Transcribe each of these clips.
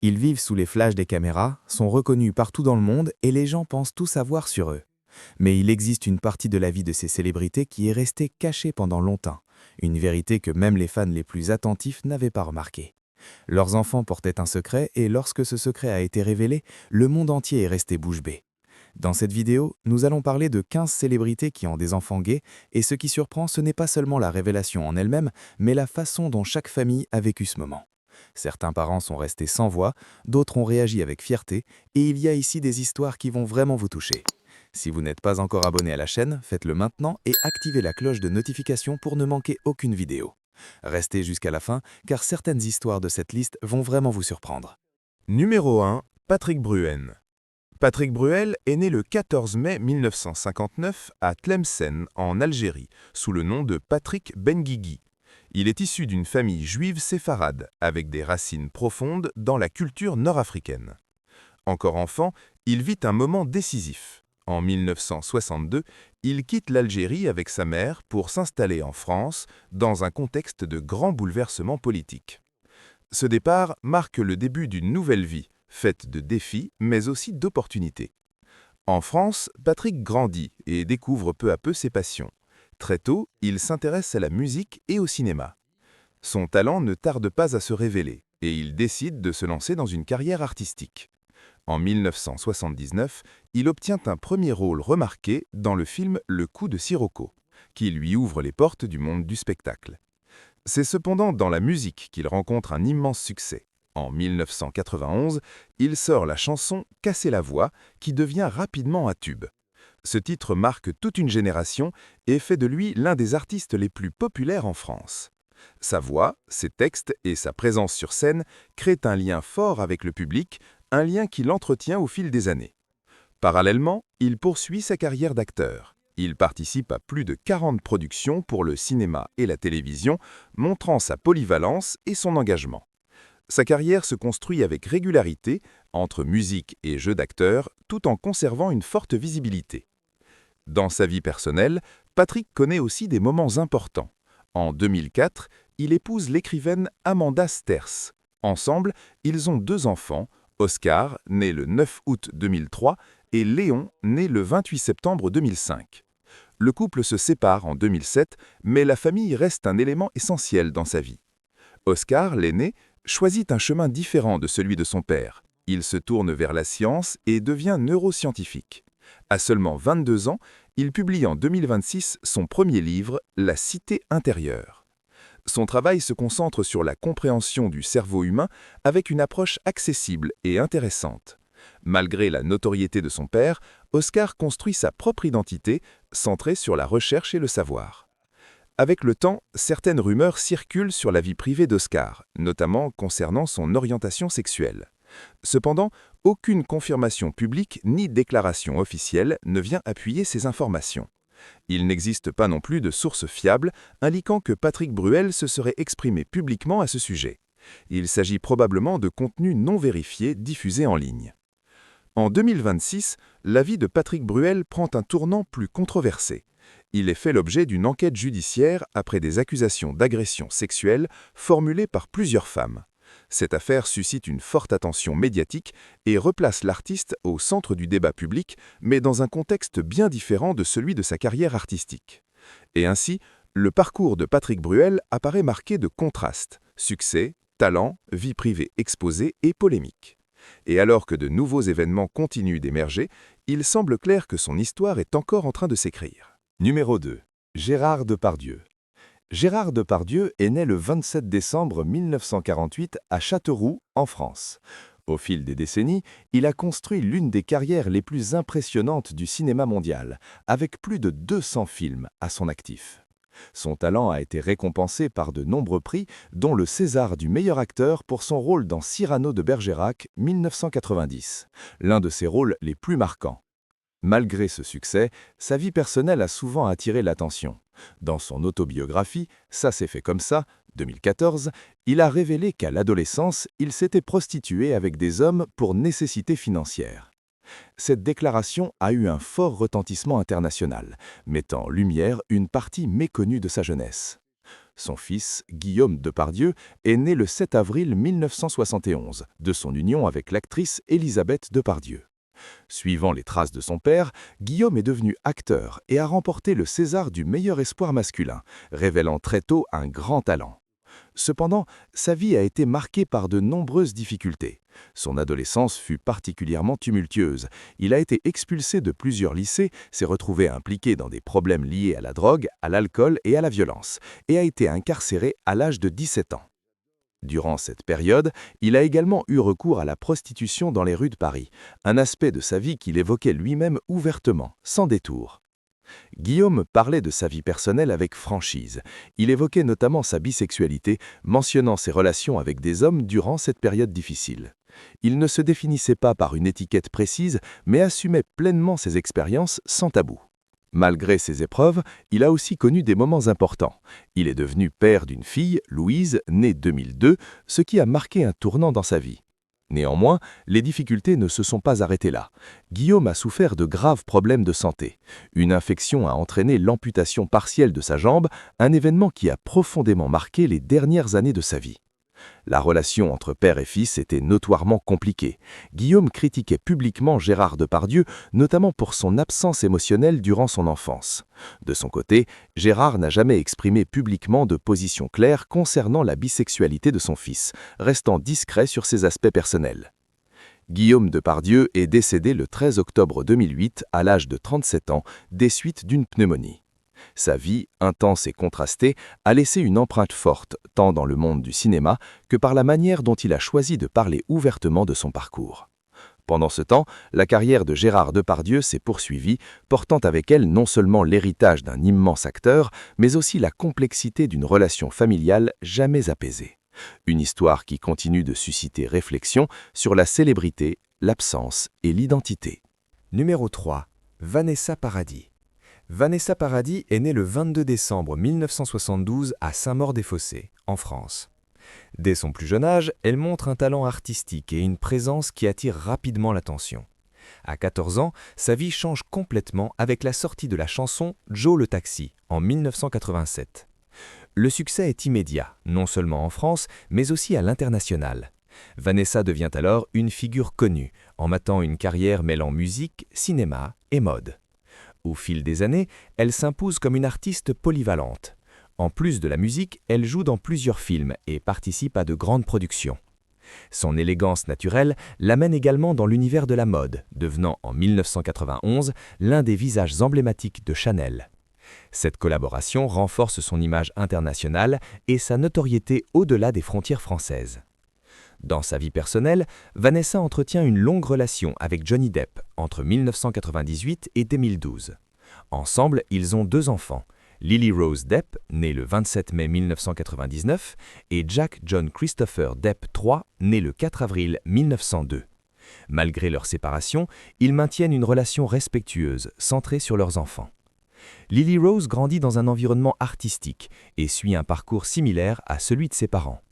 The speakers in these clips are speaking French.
Ils vivent sous les flashs des caméras, sont reconnus partout dans le monde et les gens pensent tout savoir sur eux. Mais il existe une partie de la vie de ces célébrités qui est restée cachée pendant longtemps, une vérité que même les fans les plus attentifs n'avaient pas remarquée. Leurs enfants portaient un secret et lorsque ce secret a été révélé, le monde entier est resté bouche bée. Dans cette vidéo, nous allons parler de 15 célébrités qui ont des enfants gays et ce qui surprend, ce n'est pas seulement la révélation en elle-même, mais la façon dont chaque famille a vécu ce moment. Certains parents sont restés sans voix, d'autres ont réagi avec fierté et il y a ici des histoires qui vont vraiment vous toucher. Si vous n'êtes pas encore abonné à la chaîne, faites-le maintenant et activez la cloche de notification pour ne manquer aucune vidéo. Restez jusqu'à la fin car certaines histoires de cette liste vont vraiment vous surprendre. Numéro 1, Patrick Bruel. Patrick Bruel est né le 14 mai 1959 à Tlemcen, en Algérie, sous le nom de Patrick Benguigui. Il est issu d'une famille juive séfarade, avec des racines profondes dans la culture nord-africaine. Encore enfant, il vit un moment décisif. En 1962, il quitte l'Algérie avec sa mère pour s'installer en France dans un contexte de grands bouleversements politiques. Ce départ marque le début d'une nouvelle vie, faite de défis, mais aussi d'opportunités. En France, Patrick grandit et découvre peu à peu ses passions. Très tôt, il s'intéresse à la musique et au cinéma. Son talent ne tarde pas à se révéler et il décide de se lancer dans une carrière artistique. En 1979, il obtient un premier rôle remarqué dans le film Le Coup de Sirocco, qui lui ouvre les portes du monde du spectacle. C'est cependant dans la musique qu'il rencontre un immense succès. En 1991, il sort la chanson « Casser la voix » qui devient rapidement un tube. Ce titre marque toute une génération et fait de lui l'un des artistes les plus populaires en France. Sa voix, ses textes et sa présence sur scène créent un lien fort avec le public, un lien qu'il entretient au fil des années. Parallèlement, il poursuit sa carrière d'acteur. Il participe à plus de 40 productions pour le cinéma et la télévision, montrant sa polyvalence et son engagement. Sa carrière se construit avec régularité, entre musique et jeu d'acteur, tout en conservant une forte visibilité. Dans sa vie personnelle, Patrick connaît aussi des moments importants. En 2004, il épouse l'écrivaine Amanda Sters. Ensemble, ils ont 2 enfants, Oscar, né le 9 août 2003, et Léon, né le 28 septembre 2005. Le couple se sépare en 2007, mais la famille reste un élément essentiel dans sa vie. Oscar, l'aîné, choisit un chemin différent de celui de son père. Il se tourne vers la science et devient neuroscientifique. À seulement 22 ans, il publie en 2026 son premier livre, La Cité intérieure. Son travail se concentre sur la compréhension du cerveau humain avec une approche accessible et intéressante. Malgré la notoriété de son père, Oscar construit sa propre identité, centrée sur la recherche et le savoir. Avec le temps, certaines rumeurs circulent sur la vie privée d'Oscar, notamment concernant son orientation sexuelle. Cependant, aucune confirmation publique ni déclaration officielle ne vient appuyer ces informations. Il n'existe pas non plus de source fiable indiquant que Patrick Bruel se serait exprimé publiquement à ce sujet. Il s'agit probablement de contenus non vérifiés diffusés en ligne. En 2026, la vie de Patrick Bruel prend un tournant plus controversé. Il est fait l'objet d'une enquête judiciaire après des accusations d'agression sexuelle formulées par plusieurs femmes. Cette affaire suscite une forte attention médiatique et replace l'artiste au centre du débat public, mais dans un contexte bien différent de celui de sa carrière artistique. Et ainsi, le parcours de Patrick Bruel apparaît marqué de contrastes, succès, talent, vie privée exposée et polémique. Et alors que de nouveaux événements continuent d'émerger, il semble clair que son histoire est encore en train de s'écrire. Numéro 2. Gérard Depardieu. Gérard Depardieu est né le 27 décembre 1948 à Châteauroux, en France. Au fil des décennies, il a construit l'une des carrières les plus impressionnantes du cinéma mondial, avec plus de 200 films à son actif. Son talent a été récompensé par de nombreux prix, dont le César du meilleur acteur pour son rôle dans Cyrano de Bergerac 1990, l'un de ses rôles les plus marquants. Malgré ce succès, sa vie personnelle a souvent attiré l'attention. Dans son autobiographie « Ça s'est fait comme ça » 2014, il a révélé qu'à l'adolescence, il s'était prostitué avec des hommes pour nécessité financière. Cette déclaration a eu un fort retentissement international, mettant en lumière une partie méconnue de sa jeunesse. Son fils, Guillaume Depardieu, est né le 7 avril 1971 de son union avec l'actrice Élisabeth Depardieu. Suivant les traces de son père, Guillaume est devenu acteur et a remporté le César du meilleur espoir masculin, révélant très tôt un grand talent. Cependant, sa vie a été marquée par de nombreuses difficultés. Son adolescence fut particulièrement tumultueuse. Il a été expulsé de plusieurs lycées, s'est retrouvé impliqué dans des problèmes liés à la drogue, à l'alcool et à la violence, et a été incarcéré à l'âge de 17 ans. Durant cette période, il a également eu recours à la prostitution dans les rues de Paris, un aspect de sa vie qu'il évoquait lui-même ouvertement, sans détour. Guillaume parlait de sa vie personnelle avec franchise. Il évoquait notamment sa bisexualité, mentionnant ses relations avec des hommes durant cette période difficile. Il ne se définissait pas par une étiquette précise, mais assumait pleinement ses expériences sans tabou. Malgré ces épreuves, il a aussi connu des moments importants. Il est devenu père d'une fille, Louise, née 2002, ce qui a marqué un tournant dans sa vie. Néanmoins, les difficultés ne se sont pas arrêtées là. Guillaume a souffert de graves problèmes de santé. Une infection a entraîné l'amputation partielle de sa jambe, un événement qui a profondément marqué les dernières années de sa vie. La relation entre père et fils était notoirement compliquée. Guillaume critiquait publiquement Gérard Depardieu, notamment pour son absence émotionnelle durant son enfance. De son côté, Gérard n'a jamais exprimé publiquement de position claire concernant la bisexualité de son fils, restant discret sur ses aspects personnels. Guillaume Depardieu est décédé le 13 octobre 2008 à l'âge de 37 ans, des suites d'une pneumonie. Sa vie, intense et contrastée, a laissé une empreinte forte, tant dans le monde du cinéma que par la manière dont il a choisi de parler ouvertement de son parcours. Pendant ce temps, la carrière de Gérard Depardieu s'est poursuivie, portant avec elle non seulement l'héritage d'un immense acteur, mais aussi la complexité d'une relation familiale jamais apaisée. Une histoire qui continue de susciter réflexion sur la célébrité, l'absence et l'identité. Numéro 3. Vanessa Paradis. Vanessa Paradis est née le 22 décembre 1972 à Saint-Maur-des-Fossés, en France. Dès son plus jeune âge, elle montre un talent artistique et une présence qui attire rapidement l'attention. À 14 ans, sa vie change complètement avec la sortie de la chanson « Joe le taxi » en 1987. Le succès est immédiat, non seulement en France, mais aussi à l'international. Vanessa devient alors une figure connue, en matant une carrière mêlant musique, cinéma et mode. Au fil des années, elle s'impose comme une artiste polyvalente. En plus de la musique, elle joue dans plusieurs films et participe à de grandes productions. Son élégance naturelle l'amène également dans l'univers de la mode, devenant en 1991 l'un des visages emblématiques de Chanel. Cette collaboration renforce son image internationale et sa notoriété au-delà des frontières françaises. Dans sa vie personnelle, Vanessa entretient une longue relation avec Johnny Depp entre 1998 et 2012. Ensemble, ils ont 2 enfants, Lily Rose Depp, née le 27 mai 1999, et Jack John Christopher Depp III, né le 4 avril 1902. Malgré leur séparation, ils maintiennent une relation respectueuse, centrée sur leurs enfants. Lily Rose grandit dans un environnement artistique et suit un parcours similaire à celui de ses parents.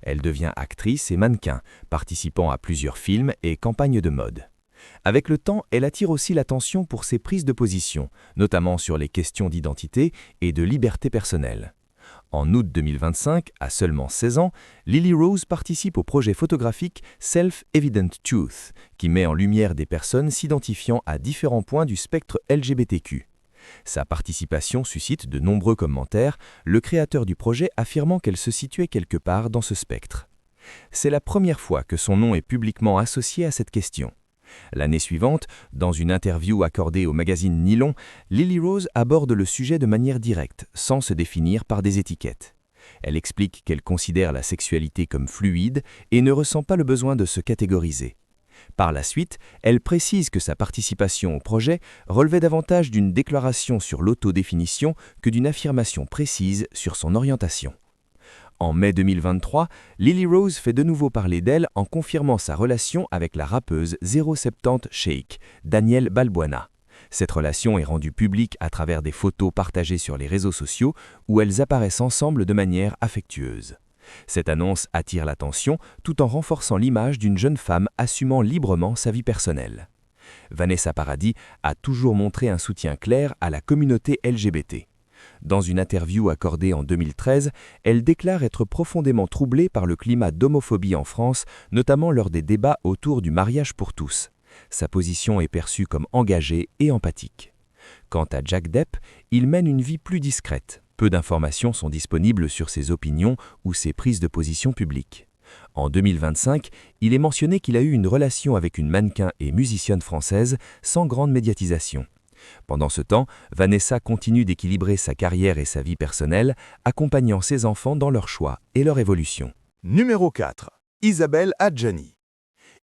Elle devient actrice et mannequin, participant à plusieurs films et campagnes de mode. Avec le temps, elle attire aussi l'attention pour ses prises de position, notamment sur les questions d'identité et de liberté personnelle. En août 2025, à seulement 16 ans, Lily Rose participe au projet photographique Self-Evident Truth, qui met en lumière des personnes s'identifiant à différents points du spectre LGBTQ. Sa participation suscite de nombreux commentaires, le créateur du projet affirmant qu'elle se situait quelque part dans ce spectre. C'est la première fois que son nom est publiquement associé à cette question. L'année suivante, dans une interview accordée au magazine Nylon, Lily Rose aborde le sujet de manière directe, sans se définir par des étiquettes. Elle explique qu'elle considère la sexualité comme fluide et ne ressent pas le besoin de se catégoriser. Par la suite, elle précise que sa participation au projet relevait davantage d'une déclaration sur l'autodéfinition que d'une affirmation précise sur son orientation. En mai 2023, Lily Rose fait de nouveau parler d'elle en confirmant sa relation avec la rappeuse 070 Shake, Danielle Balbuena. Cette relation est rendue publique à travers des photos partagées sur les réseaux sociaux où elles apparaissent ensemble de manière affectueuse. Cette annonce attire l'attention tout en renforçant l'image d'une jeune femme assumant librement sa vie personnelle. Vanessa Paradis a toujours montré un soutien clair à la communauté LGBT. Dans une interview accordée en 2013, elle déclare être profondément troublée par le climat d'homophobie en France, notamment lors des débats autour du mariage pour tous. Sa position est perçue comme engagée et empathique. Quant à Jack Depp, il mène une vie plus discrète. Peu d'informations sont disponibles sur ses opinions ou ses prises de position publiques. En 2025, il est mentionné qu'il a eu une relation avec une mannequin et musicienne française sans grande médiatisation. Pendant ce temps, Vanessa continue d'équilibrer sa carrière et sa vie personnelle, accompagnant ses enfants dans leurs choix et leur évolution. Numéro 4. Isabelle Adjani.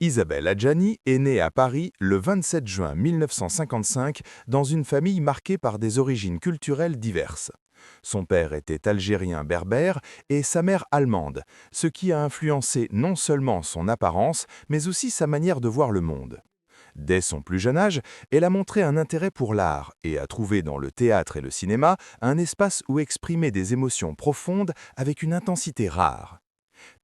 Isabelle Adjani est née à Paris le 27 juin 1955 dans une famille marquée par des origines culturelles diverses. Son père était algérien berbère et sa mère allemande, ce qui a influencé non seulement son apparence, mais aussi sa manière de voir le monde. Dès son plus jeune âge, elle a montré un intérêt pour l'art et a trouvé dans le théâtre et le cinéma un espace où exprimer des émotions profondes avec une intensité rare.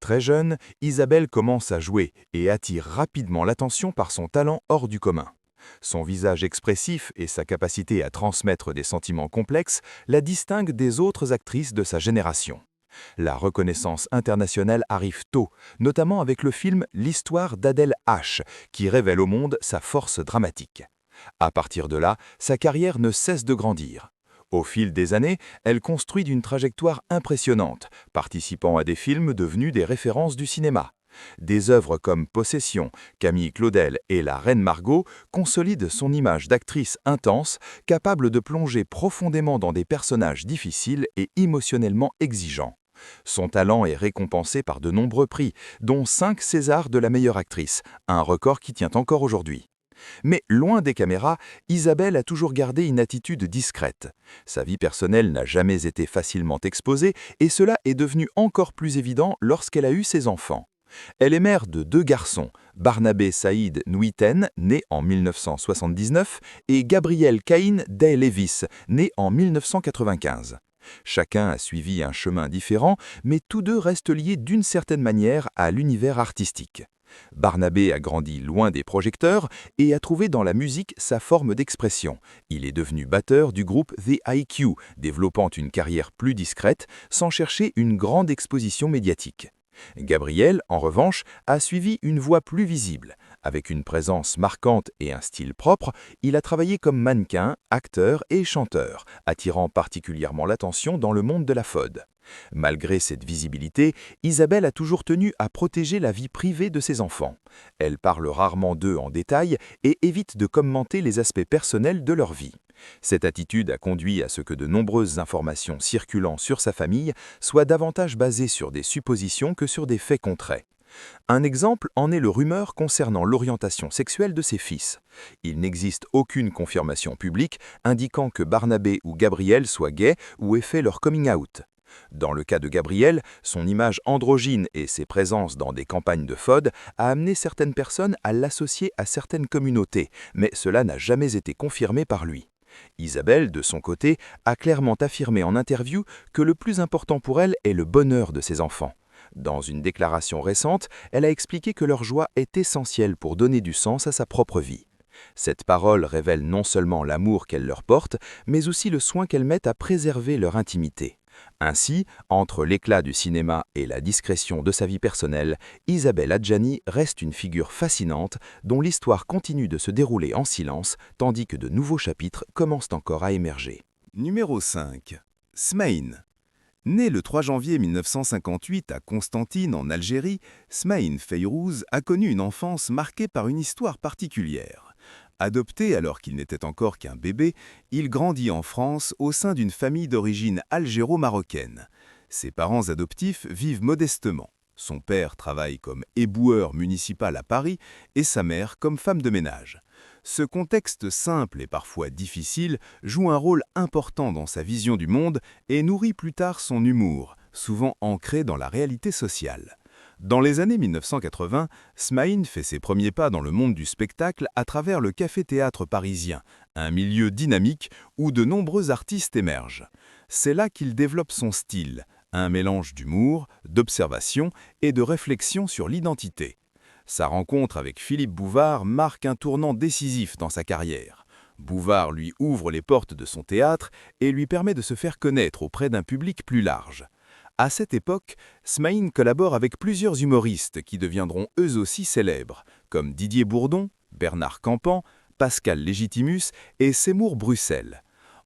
Très jeune, Isabelle commence à jouer et attire rapidement l'attention par son talent hors du commun. Son visage expressif et sa capacité à transmettre des sentiments complexes la distinguent des autres actrices de sa génération. La reconnaissance internationale arrive tôt, notamment avec le film L'histoire d'Adèle H, qui révèle au monde sa force dramatique. À partir de là, sa carrière ne cesse de grandir. Au fil des années, elle construit une trajectoire impressionnante, participant à des films devenus des références du cinéma. Des œuvres comme Possession, Camille Claudel et La Reine Margot consolident son image d'actrice intense, capable de plonger profondément dans des personnages difficiles et émotionnellement exigeants. Son talent est récompensé par de nombreux prix, dont 5 Césars de la meilleure actrice, un record qui tient encore aujourd'hui. Mais loin des caméras, Isabelle a toujours gardé une attitude discrète. Sa vie personnelle n'a jamais été facilement exposée et cela est devenu encore plus évident lorsqu'elle a eu ses enfants. Elle est mère de 2 garçons, Barnabé Saïd Nuiten, né en 1979, et Gabriel Caïn Day Levis, né en 1995. Chacun a suivi un chemin différent, mais tous deux restent liés d'une certaine manière à l'univers artistique. Barnabé a grandi loin des projecteurs et a trouvé dans la musique sa forme d'expression. Il est devenu batteur du groupe The IQ, développant une carrière plus discrète, sans chercher une grande exposition médiatique. Gabriel, en revanche, a suivi une voie plus visible. Avec une présence marquante et un style propre, il a travaillé comme mannequin, acteur et chanteur, attirant particulièrement l'attention dans le monde de la FOD. Malgré cette visibilité, Isabelle a toujours tenu à protéger la vie privée de ses enfants. Elle parle rarement d'eux en détail et évite de commenter les aspects personnels de leur vie. Cette attitude a conduit à ce que de nombreuses informations circulant sur sa famille soient davantage basées sur des suppositions que sur des faits concrets. Un exemple en est le rumeur concernant l'orientation sexuelle de ses fils. Il n'existe aucune confirmation publique indiquant que Barnabé ou Gabriel soient gays ou aient fait leur coming out. Dans le cas de Gabriel, son image androgyne et ses présences dans des campagnes de FOD a amené certaines personnes à l'associer à certaines communautés, mais cela n'a jamais été confirmé par lui. Isabelle, de son côté, a clairement affirmé en interview que le plus important pour elle est le bonheur de ses enfants. Dans une déclaration récente, elle a expliqué que leur joie est essentielle pour donner du sens à sa propre vie. Cette parole révèle non seulement l'amour qu'elle leur porte, mais aussi le soin qu'elle met à préserver leur intimité. Ainsi, entre l'éclat du cinéma et la discrétion de sa vie personnelle, Isabelle Adjani reste une figure fascinante dont l'histoire continue de se dérouler en silence, tandis que de nouveaux chapitres commencent encore à émerger. Numéro 5. Smaïn. Né le 3 janvier 1958 à Constantine, en Algérie, Smaïn Feyrouz a connu une enfance marquée par une histoire particulière. Adopté alors qu'il n'était encore qu'un bébé, il grandit en France au sein d'une famille d'origine algéro-marocaine. Ses parents adoptifs vivent modestement. Son père travaille comme éboueur municipal à Paris et sa mère comme femme de ménage. Ce contexte simple et parfois difficile joue un rôle important dans sa vision du monde et nourrit plus tard son humour, souvent ancré dans la réalité sociale. Dans les années 1980, Smaïn fait ses premiers pas dans le monde du spectacle à travers le café-théâtre parisien, un milieu dynamique où de nombreux artistes émergent. C'est là qu'il développe son style, un mélange d'humour, d'observation et de réflexion sur l'identité. Sa rencontre avec Philippe Bouvard marque un tournant décisif dans sa carrière. Bouvard lui ouvre les portes de son théâtre et lui permet de se faire connaître auprès d'un public plus large. À cette époque, Smaïn collabore avec plusieurs humoristes qui deviendront eux aussi célèbres, comme Didier Bourdon, Bernard Campan, Pascal Légitimus et Seymour Bruxelles.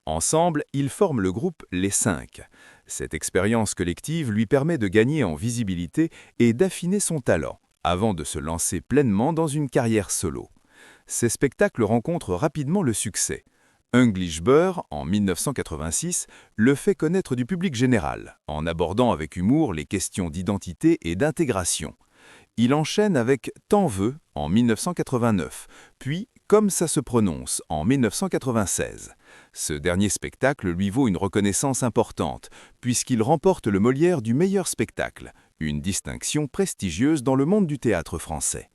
Ensemble, ils forment le groupe Les Cinq. Cette expérience collective lui permet de gagner en visibilité et d'affiner son talent, avant de se lancer pleinement dans une carrière solo. Ces spectacles rencontrent rapidement le succès. English Beurre, en 1986, le fait connaître du public général, en abordant avec humour les questions d'identité et d'intégration. Il enchaîne avec T'en veux, en 1989, puis Comme ça se prononce, en 1996. Ce dernier spectacle lui vaut une reconnaissance importante, puisqu'il remporte le Molière du meilleur spectacle, une distinction prestigieuse dans le monde du théâtre français.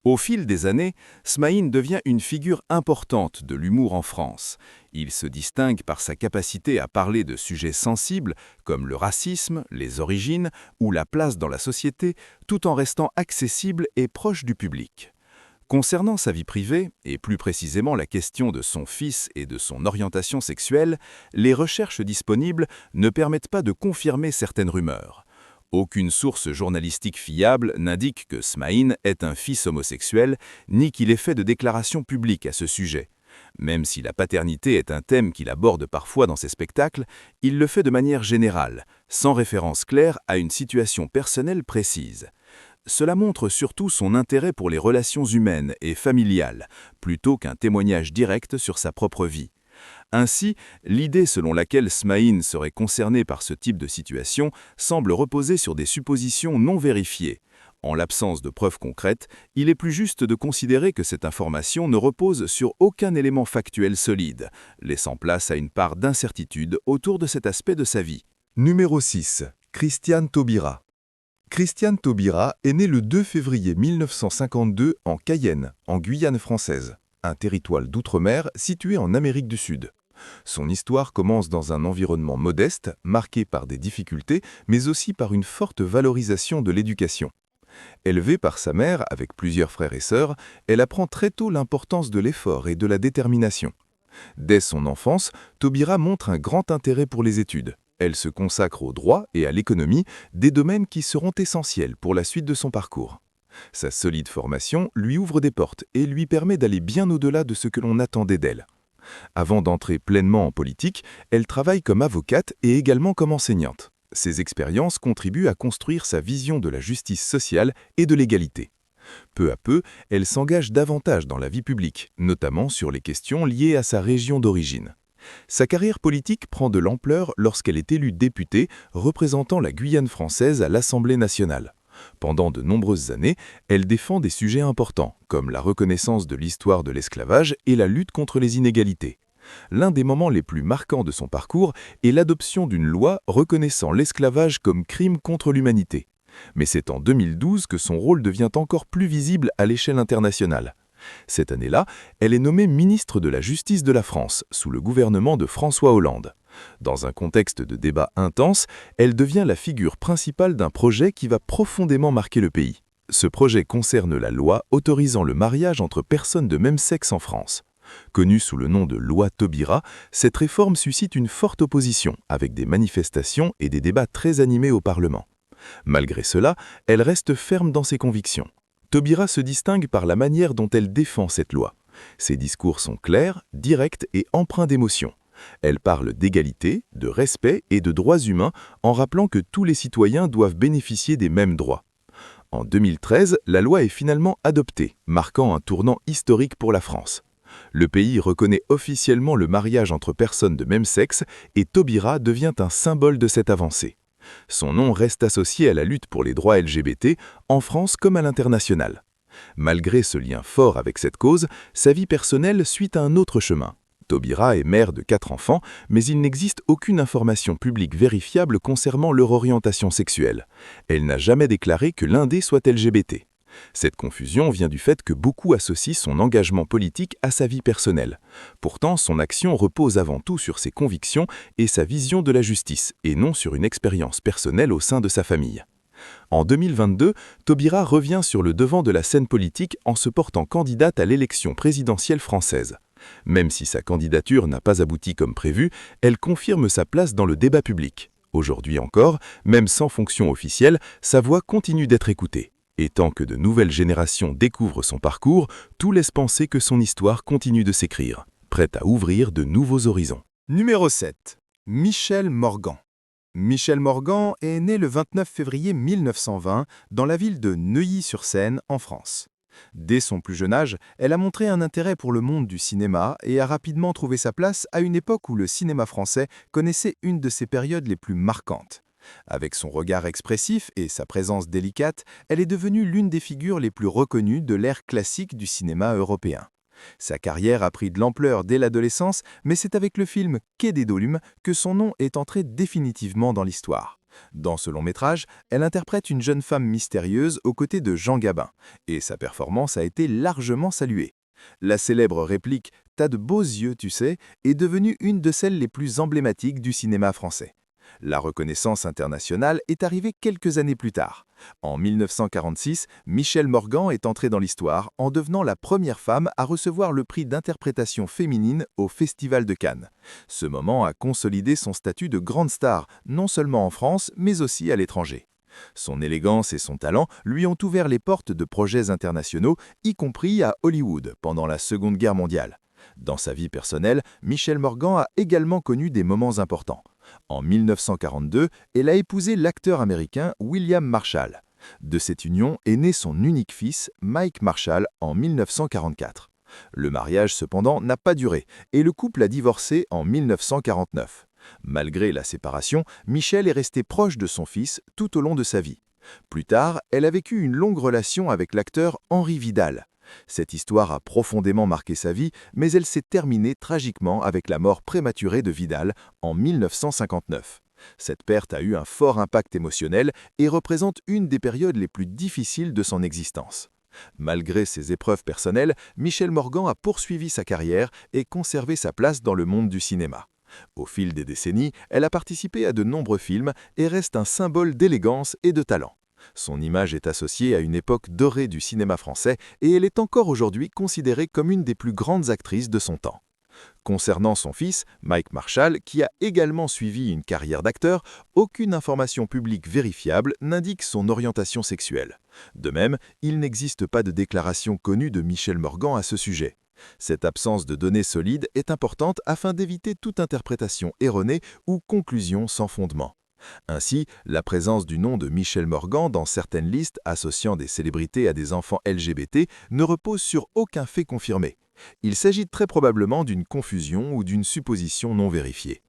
Au fil des années, Smaïn devient une figure importante de l'humour en France. Il se distingue par sa capacité à parler de sujets sensibles comme le racisme, les origines ou la place dans la société, tout en restant accessible et proche du public. Concernant sa vie privée, et plus précisément la question de son fils et de son orientation sexuelle, les recherches disponibles ne permettent pas de confirmer certaines rumeurs. Aucune source journalistique fiable n'indique que Smaïn est un fils homosexuel, ni qu'il ait fait de déclarations publiques à ce sujet. Même si la paternité est un thème qu'il aborde parfois dans ses spectacles, il le fait de manière générale, sans référence claire à une situation personnelle précise. Cela montre surtout son intérêt pour les relations humaines et familiales, plutôt qu'un témoignage direct sur sa propre vie. Ainsi, l'idée selon laquelle Smaïn serait concerné par ce type de situation semble reposer sur des suppositions non vérifiées. En l'absence de preuves concrètes, il est plus juste de considérer que cette information ne repose sur aucun élément factuel solide, laissant place à une part d'incertitude autour de cet aspect de sa vie. Numéro 6. Christiane Taubira. Christiane Taubira est née le 2 février 1952 en Cayenne, en Guyane française, un territoire d'outre-mer situé en Amérique du Sud. Son histoire commence dans un environnement modeste, marqué par des difficultés, mais aussi par une forte valorisation de l'éducation. Élevée par sa mère avec plusieurs frères et sœurs, elle apprend très tôt l'importance de l'effort et de la détermination. Dès son enfance, Taubira montre un grand intérêt pour les études. Elle se consacre au droit et à l'économie, des domaines qui seront essentiels pour la suite de son parcours. Sa solide formation lui ouvre des portes et lui permet d'aller bien au-delà de ce que l'on attendait d'elle. Avant d'entrer pleinement en politique, elle travaille comme avocate et également comme enseignante. Ces expériences contribuent à construire sa vision de la justice sociale et de l'égalité. Peu à peu, elle s'engage davantage dans la vie publique, notamment sur les questions liées à sa région d'origine. Sa carrière politique prend de l'ampleur lorsqu'elle est élue députée représentant la Guyane française à l'Assemblée nationale. Pendant de nombreuses années, elle défend des sujets importants, comme la reconnaissance de l'histoire de l'esclavage et la lutte contre les inégalités. L'un des moments les plus marquants de son parcours est l'adoption d'une loi reconnaissant l'esclavage comme crime contre l'humanité. Mais c'est en 2012 que son rôle devient encore plus visible à l'échelle internationale. Cette année-là, elle est nommée ministre de la Justice de la France, sous le gouvernement de François Hollande. Dans un contexte de débat intense, elle devient la figure principale d'un projet qui va profondément marquer le pays. Ce projet concerne la loi autorisant le mariage entre personnes de même sexe en France. Connue sous le nom de loi Taubira, cette réforme suscite une forte opposition, avec des manifestations et des débats très animés au Parlement. Malgré cela, elle reste ferme dans ses convictions. Taubira se distingue par la manière dont elle défend cette loi. Ses discours sont clairs, directs et empreints d'émotion. Elle parle d'égalité, de respect et de droits humains en rappelant que tous les citoyens doivent bénéficier des mêmes droits. En 2013, la loi est finalement adoptée, marquant un tournant historique pour la France. Le pays reconnaît officiellement le mariage entre personnes de même sexe et Taubira devient un symbole de cette avancée. Son nom reste associé à la lutte pour les droits LGBT, en France comme à l'international. Malgré ce lien fort avec cette cause, sa vie personnelle suit un autre chemin. Taubira est mère de 4 enfants, mais il n'existe aucune information publique vérifiable concernant leur orientation sexuelle. Elle n'a jamais déclaré que l'un d'eux soit LGBT. Cette confusion vient du fait que beaucoup associent son engagement politique à sa vie personnelle. Pourtant, son action repose avant tout sur ses convictions et sa vision de la justice, et non sur une expérience personnelle au sein de sa famille. En 2022, Taubira revient sur le devant de la scène politique en se portant candidate à l'élection présidentielle française. Même si sa candidature n'a pas abouti comme prévu, elle confirme sa place dans le débat public. Aujourd'hui encore, même sans fonction officielle, sa voix continue d'être écoutée. Et tant que de nouvelles générations découvrent son parcours, tout laisse penser que son histoire continue de s'écrire, prête à ouvrir de nouveaux horizons. Numéro 7. Michel Morgan. Michel Morgan est né le 29 février 1920 dans la ville de Neuilly-sur-Seine, en France. Dès son plus jeune âge, elle a montré un intérêt pour le monde du cinéma et a rapidement trouvé sa place à une époque où le cinéma français connaissait une de ses périodes les plus marquantes. Avec son regard expressif et sa présence délicate, elle est devenue l'une des figures les plus reconnues de l'ère classique du cinéma européen. Sa carrière a pris de l'ampleur dès l'adolescence, mais c'est avec le film Quai des Dolumes que son nom est entré définitivement dans l'histoire. Dans ce long-métrage, elle interprète une jeune femme mystérieuse aux côtés de Jean Gabin, et sa performance a été largement saluée. La célèbre réplique « T'as de beaux yeux, tu sais » est devenue une de celles les plus emblématiques du cinéma français. La reconnaissance internationale est arrivée quelques années plus tard. En 1946, Michel Morgan est entrée dans l'histoire en devenant la première femme à recevoir le prix d'interprétation féminine au Festival de Cannes. Ce moment a consolidé son statut de grande star, non seulement en France, mais aussi à l'étranger. Son élégance et son talent lui ont ouvert les portes de projets internationaux, y compris à Hollywood pendant la Seconde Guerre mondiale. Dans sa vie personnelle, Michel Morgan a également connu des moments importants. En 1942, elle a épousé l'acteur américain William Marshall. De cette union est né son unique fils, Mike Marshall, en 1944. Le mariage, cependant, n'a pas duré et le couple a divorcé en 1949. Malgré la séparation, Michel est resté proche de son fils tout au long de sa vie. Plus tard, elle a vécu une longue relation avec l'acteur Henri Vidal. Cette histoire a profondément marqué sa vie, mais elle s'est terminée tragiquement avec la mort prématurée de Vidal en 1959. Cette perte a eu un fort impact émotionnel et représente une des périodes les plus difficiles de son existence. Malgré ses épreuves personnelles, Michel Morgan a poursuivi sa carrière et conservé sa place dans le monde du cinéma. Au fil des décennies, elle a participé à de nombreux films et reste un symbole d'élégance et de talent. Son image est associée à une époque dorée du cinéma français et elle est encore aujourd'hui considérée comme une des plus grandes actrices de son temps. Concernant son fils, Mike Marshall, qui a également suivi une carrière d'acteur, aucune information publique vérifiable n'indique son orientation sexuelle. De même, il n'existe pas de déclaration connue de Michel Morgan à ce sujet. Cette absence de données solides est importante afin d'éviter toute interprétation erronée ou conclusion sans fondement. Ainsi, la présence du nom de Michel Morgan dans certaines listes associant des célébrités à des enfants LGBT ne repose sur aucun fait confirmé. Il s'agit très probablement d'une confusion ou d'une supposition non vérifiée.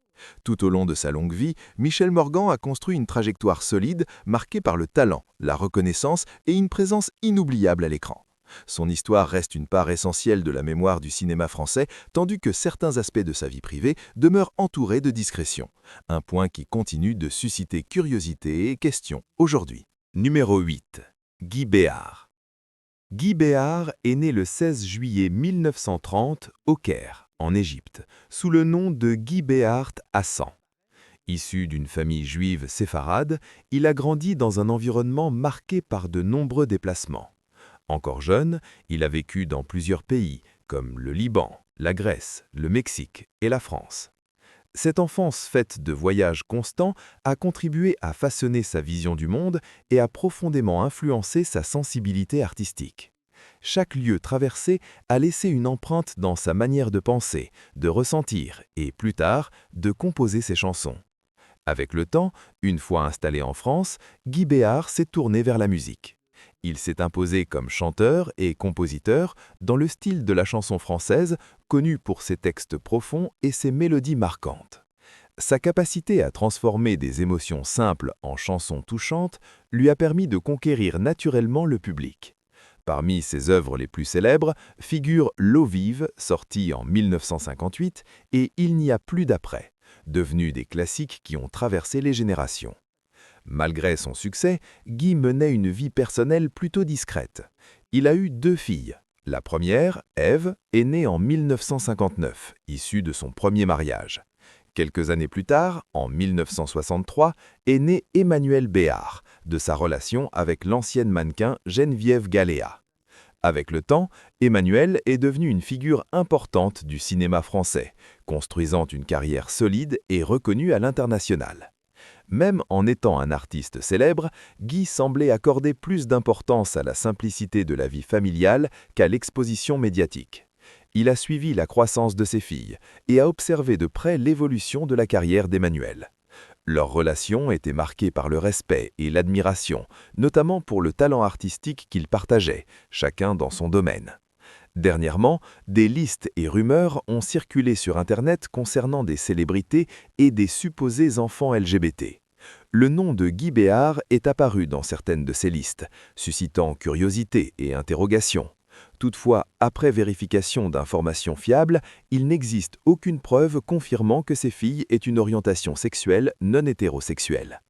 Tout au long de sa longue vie, Michel Morgan a construit une trajectoire solide marquée par le talent, la reconnaissance et une présence inoubliable à l'écran. Son histoire reste une part essentielle de la mémoire du cinéma français, tandis que certains aspects de sa vie privée demeurent entourés de discrétion. Un point qui continue de susciter curiosité et questions aujourd'hui. Numéro 8. Guy Béart. Guy Béart est né le 16 juillet 1930 au Caire, en Égypte, sous le nom de Guy Béart Hassan. Issu d'une famille juive séfarade, il a grandi dans un environnement marqué par de nombreux déplacements. Encore jeune, il a vécu dans plusieurs pays, comme le Liban, la Grèce, le Mexique et la France. Cette enfance faite de voyages constants a contribué à façonner sa vision du monde et a profondément influencé sa sensibilité artistique. Chaque lieu traversé a laissé une empreinte dans sa manière de penser, de ressentir et, plus tard, de composer ses chansons. Avec le temps, une fois installé en France, Guy Béart s'est tourné vers la musique. Il s'est imposé comme chanteur et compositeur dans le style de la chanson française, connu pour ses textes profonds et ses mélodies marquantes. Sa capacité à transformer des émotions simples en chansons touchantes lui a permis de conquérir naturellement le public. Parmi ses œuvres les plus célèbres figurent L'eau vive, sortie en 1958, et Il n'y a plus d'après, devenus des classiques qui ont traversé les générations. Malgré son succès, Guy menait une vie personnelle plutôt discrète. Il a eu 2 filles. La première, Ève, est née en 1959, issue de son premier mariage. Quelques années plus tard, en 1963, est né Emmanuel Béart, de sa relation avec l'ancienne mannequin Geneviève Galéa. Avec le temps, Emmanuelle est devenue une figure importante du cinéma français, construisant une carrière solide et reconnue à l'international. Même en étant un artiste célèbre, Guy semblait accorder plus d'importance à la simplicité de la vie familiale qu'à l'exposition médiatique. Il a suivi la croissance de ses filles et a observé de près l'évolution de la carrière d'Emmanuelle. Leur relation était marquée par le respect et l'admiration, notamment pour le talent artistique qu'ils partageaient, chacun dans son domaine. Dernièrement, des listes et rumeurs ont circulé sur Internet concernant des célébrités et des supposés enfants LGBT. Le nom de Guy Béart est apparu dans certaines de ces listes, suscitant curiosité et interrogation. Toutefois, après vérification d'informations fiables, il n'existe aucune preuve confirmant que ces filles aient une orientation sexuelle non hétérosexuelle.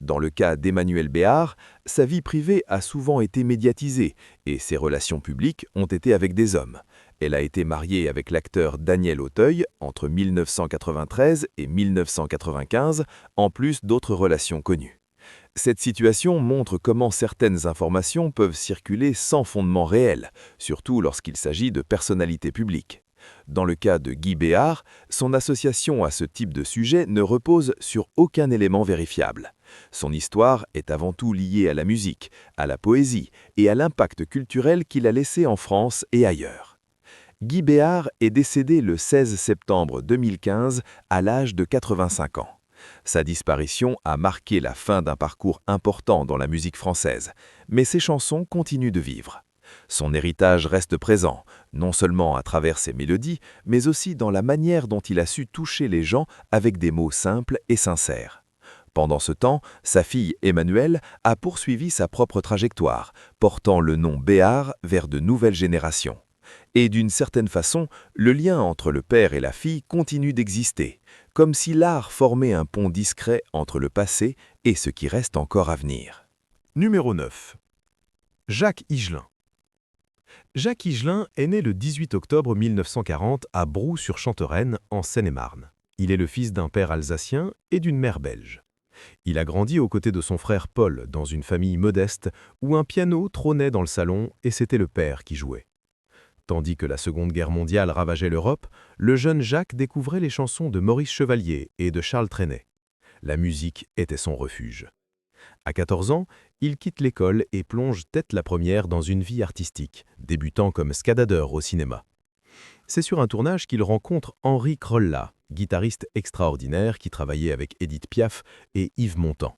Dans le cas d'Emmanuelle Béart, sa vie privée a souvent été médiatisée et ses relations publiques ont été avec des hommes. Elle a été mariée avec l'acteur Daniel Auteuil entre 1993 et 1995, en plus d'autres relations connues. Cette situation montre comment certaines informations peuvent circuler sans fondement réel, surtout lorsqu'il s'agit de personnalités publiques. Dans le cas de Guy Béart, son association à ce type de sujet ne repose sur aucun élément vérifiable. Son histoire est avant tout liée à la musique, à la poésie et à l'impact culturel qu'il a laissé en France et ailleurs. Guy Béart est décédé le 16 septembre 2015 à l'âge de 85 ans. Sa disparition a marqué la fin d'un parcours important dans la musique française, mais ses chansons continuent de vivre. Son héritage reste présent, non seulement à travers ses mélodies, mais aussi dans la manière dont il a su toucher les gens avec des mots simples et sincères. Pendant ce temps, sa fille Emmanuelle a poursuivi sa propre trajectoire, portant le nom Béart vers de nouvelles générations. Et d'une certaine façon, le lien entre le père et la fille continue d'exister, comme si l'art formait un pont discret entre le passé et ce qui reste encore à venir. Numéro 9. Jacques Higelin. Jacques Higelin est né le 18 octobre 1940 à Brou-sur-Chantereine, en Seine-et-Marne. Il est le fils d'un père alsacien et d'une mère belge. Il a grandi aux côtés de son frère Paul dans une famille modeste où un piano trônait dans le salon et c'était le père qui jouait. Tandis que la Seconde Guerre mondiale ravageait l'Europe, le jeune Jacques découvrait les chansons de Maurice Chevalier et de Charles Trenet. La musique était son refuge. À 14 ans, il quitte l'école et plonge tête la première dans une vie artistique, débutant comme scadadeur au cinéma. C'est sur un tournage qu'il rencontre Henri Crolla, guitariste extraordinaire qui travaillait avec Édith Piaf et Yves Montand.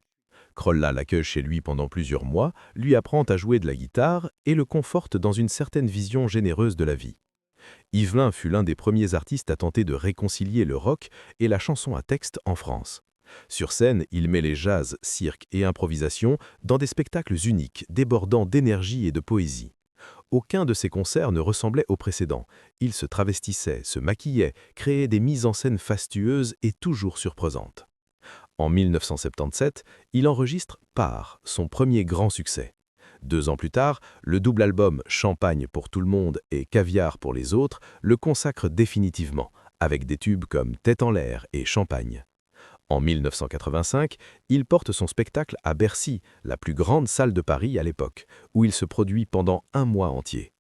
Crolla l'accueille chez lui pendant plusieurs mois, lui apprend à jouer de la guitare et le conforte dans une certaine vision généreuse de la vie. Higelin fut l'un des premiers artistes à tenter de réconcilier le rock et la chanson à texte en France. Sur scène, il mêlait jazz, cirque et improvisation dans des spectacles uniques, débordant d'énergie et de poésie. Aucun de ses concerts ne ressemblait au précédent. Il se travestissait, se maquillait, créait des mises en scène fastueuses et toujours surprenantes. En 1977, il enregistre « Part », son premier grand succès. 2 ans plus tard, le double album « Champagne pour tout le monde » et « Caviar pour les autres » le consacre définitivement, avec des tubes comme « Tête en l'air » et « Champagne ». En 1985, il porte son spectacle à Bercy, la plus grande salle de Paris à l'époque, où il se produit pendant 1 mois entier.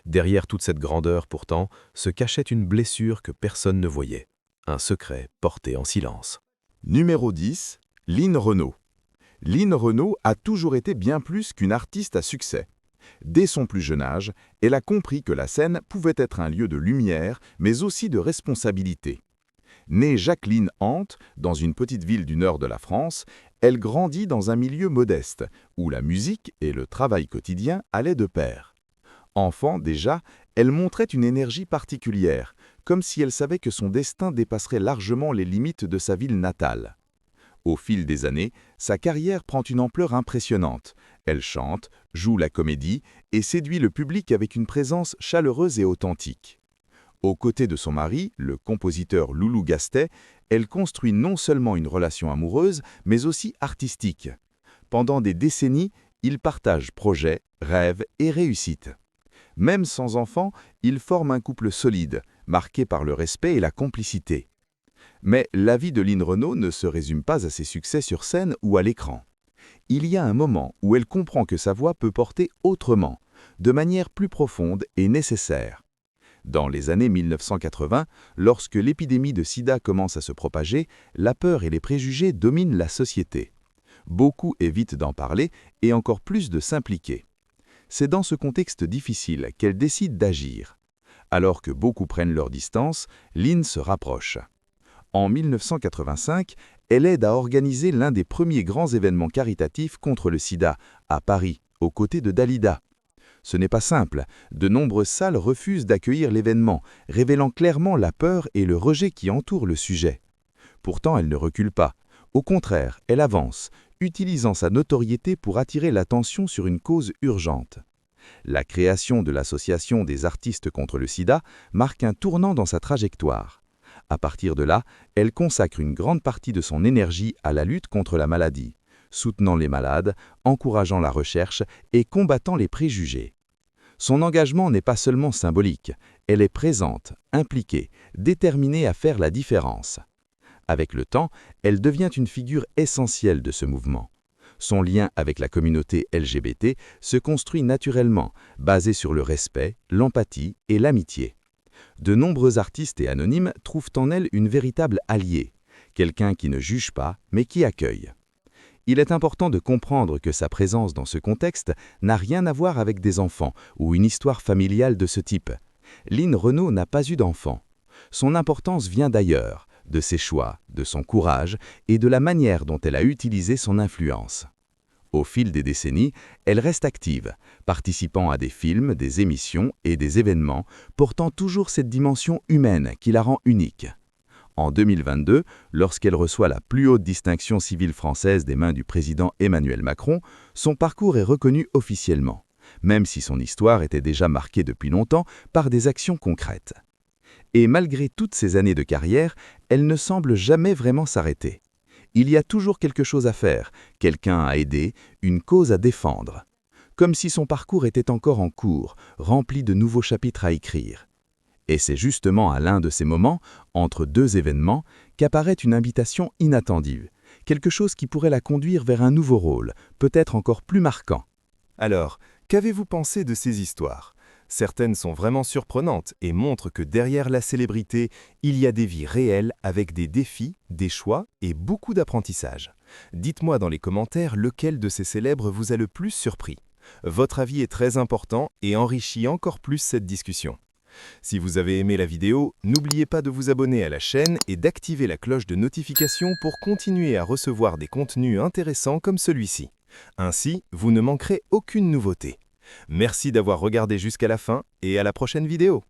Derrière toute cette grandeur, pourtant, se cachait une blessure que personne ne voyait. Un secret porté en silence. Numéro 10. Lynn Renaud. Lynn Renaud a toujours été bien plus qu'une artiste à succès. Dès son plus jeune âge, elle a compris que la scène pouvait être un lieu de lumière, mais aussi de responsabilité. Née Jacqueline Hante, dans une petite ville du nord de la France, elle grandit dans un milieu modeste, où la musique et le travail quotidien allaient de pair. Enfant déjà, elle montrait une énergie particulière, comme si elle savait que son destin dépasserait largement les limites de sa ville natale. Au fil des années, sa carrière prend une ampleur impressionnante. Elle chante, joue la comédie et séduit le public avec une présence chaleureuse et authentique. Aux côtés de son mari, le compositeur Loulou Gastet, elle construit non seulement une relation amoureuse, mais aussi artistique. Pendant des décennies, ils partagent projets, rêves et réussites. Même sans enfants, ils forment un couple solide, marqué par le respect et la complicité. Mais la vie de Lynn Renaud ne se résume pas à ses succès sur scène ou à l'écran. Il y a un moment où elle comprend que sa voix peut porter autrement, de manière plus profonde et nécessaire. Dans les années 1980, lorsque l'épidémie de sida commence à se propager, la peur et les préjugés dominent la société. Beaucoup évitent d'en parler et encore plus de s'impliquer. C'est dans ce contexte difficile qu'elle décide d'agir. Alors que beaucoup prennent leur distance, Lynn se rapproche. En 1985, elle aide à organiser l'un des premiers grands événements caritatifs contre le sida, à Paris, aux côtés de Dalida. Ce n'est pas simple, de nombreuses salles refusent d'accueillir l'événement, révélant clairement la peur et le rejet qui entourent le sujet. Pourtant, elle ne recule pas. Au contraire, elle avance, utilisant sa notoriété pour attirer l'attention sur une cause urgente. La création de l'Association des artistes contre le sida marque un tournant dans sa trajectoire. À partir de là, elle consacre une grande partie de son énergie à la lutte contre la maladie, soutenant les malades, encourageant la recherche et combattant les préjugés. Son engagement n'est pas seulement symbolique, elle est présente, impliquée, déterminée à faire la différence. Avec le temps, elle devient une figure essentielle de ce mouvement. Son lien avec la communauté LGBT se construit naturellement, basé sur le respect, l'empathie et l'amitié. De nombreux artistes et anonymes trouvent en elle une véritable alliée, quelqu'un qui ne juge pas, mais qui accueille. Il est important de comprendre que sa présence dans ce contexte n'a rien à voir avec des enfants ou une histoire familiale de ce type. Lynn Renault n'a pas eu d'enfant. Son importance vient d'ailleurs, de ses choix, de son courage et de la manière dont elle a utilisé son influence. Au fil des décennies, elle reste active, participant à des films, des émissions et des événements, portant toujours cette dimension humaine qui la rend unique. En 2022, lorsqu'elle reçoit la plus haute distinction civile française des mains du président Emmanuel Macron, son parcours est reconnu officiellement, même si son histoire était déjà marquée depuis longtemps par des actions concrètes. Et malgré toutes ces années de carrière, elle ne semble jamais vraiment s'arrêter. Il y a toujours quelque chose à faire, quelqu'un à aider, une cause à défendre. Comme si son parcours était encore en cours, rempli de nouveaux chapitres à écrire. Et c'est justement à l'un de ces moments, entre deux événements, qu'apparaît une invitation inattendue, quelque chose qui pourrait la conduire vers un nouveau rôle, peut-être encore plus marquant. Alors, qu'avez-vous pensé de ces histoires ? Certaines sont vraiment surprenantes et montrent que derrière la célébrité, il y a des vies réelles avec des défis, des choix et beaucoup d'apprentissage. Dites-moi dans les commentaires lequel de ces célèbres vous a le plus surpris. Votre avis est très important et enrichit encore plus cette discussion. Si vous avez aimé la vidéo, n'oubliez pas de vous abonner à la chaîne et d'activer la cloche de notification pour continuer à recevoir des contenus intéressants comme celui-ci. Ainsi, vous ne manquerez aucune nouveauté. Merci d'avoir regardé jusqu'à la fin et à la prochaine vidéo.